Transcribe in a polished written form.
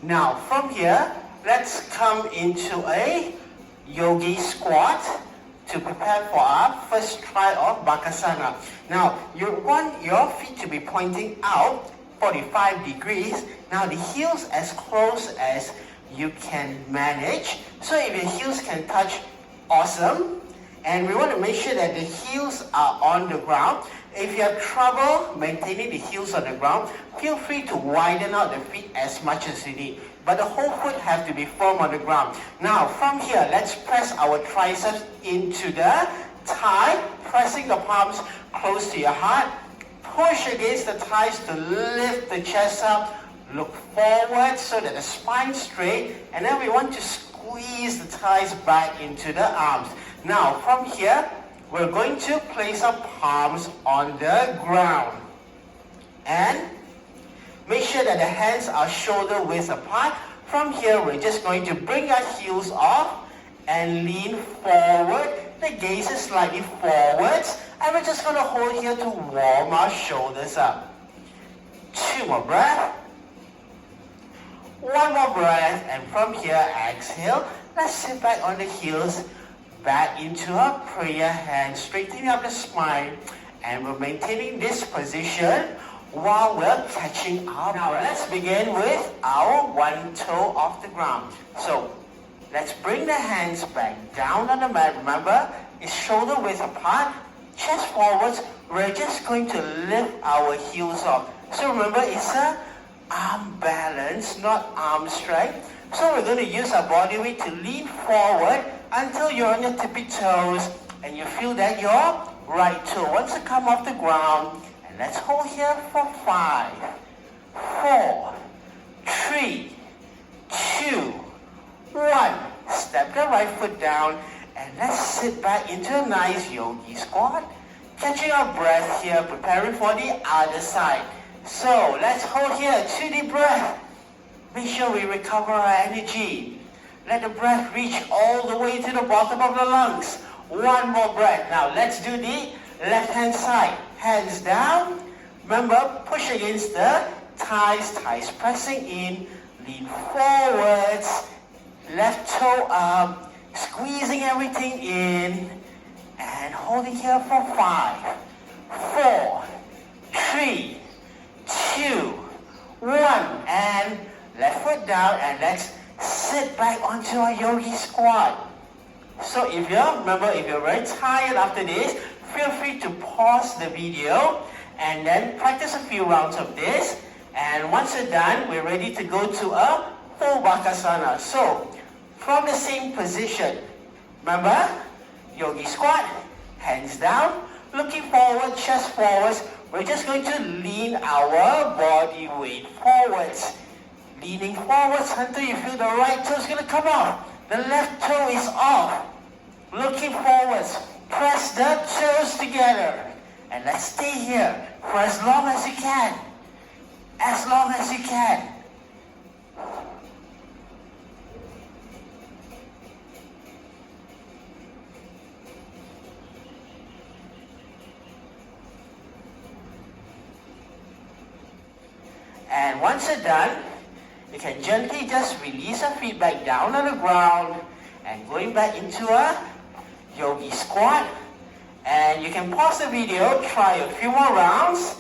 Now from here, let's come into a yogi squat to prepare for our first try of Bakasana. Now you want your feet to be pointing out 45 degrees. Now the heels as close as you can manage. So if your heels can touch, awesome. And we want to make sure that the heels are on the ground. If you have trouble maintaining the heels on the ground, feel free to widen out the feet as much as you need. But the whole foot has to be firm on the ground. Now from here, let's press our triceps into the thigh, pressing the palms close to your heart. Push against the thighs to lift the chest up. Look forward so that the spine's straight. And then we want to squeeze the thighs back into the arms. Now from here, we're going to place our palms on the ground. And make sure that the hands are shoulder width apart. From here, we're just going to bring our heels off and lean forward. The gaze is slightly forwards. And we're just going to hold here to warm our shoulders up. 2 more breaths. 1 more breath. And from here, exhale. Let's sit back on the heels. Back into our prayer hand, straightening up the spine, and we're maintaining this position while we're catching our breath. Now let's begin with our one toe off the ground. So let's bring the hands back down on the mat. Remember, it's shoulder width apart, chest forwards. We're just going to lift our heels up. So remember, it's a arm balance, not arm strength. So we're going to use our body weight to lean forward until you're on your tippy toes and you feel that your right toe wants to come off the ground. And let's hold here for 5, 4, 3, 2, 1. Step the right foot down and let's sit back into a nice yogi squat. Catching our breath here, preparing for the other side. So let's hold here, 2 deep breaths. Make sure we recover our energy. Let the breath reach all the way to the bottom of the lungs. 1 more breath. Now let's do the left hand side. Hands down. Remember, push against the thighs. Thighs pressing in. Lean forwards. Left toe up. Squeezing everything in. And holding here for 5, 4, 3, 2, 1. And left foot down, and let's sit back onto our yogi squat. So if you're very tired after this, feel free to pause the video and then practice a few rounds of this. And once you're done, we're ready to go to a full Bakasana. So from the same position, remember, yogi squat, hands down, looking forward, chest forwards. We're just going to lean our body weight forwards. Leaning forwards until you feel the right toe is going to come off. The left toe is off. Looking forwards. Press the toes together. And let's stay here for as long as you can. As long as you can. And once you're done, you can gently just release your feet back down on the ground and going back into a yogi squat. And you can pause the video, try a few more rounds,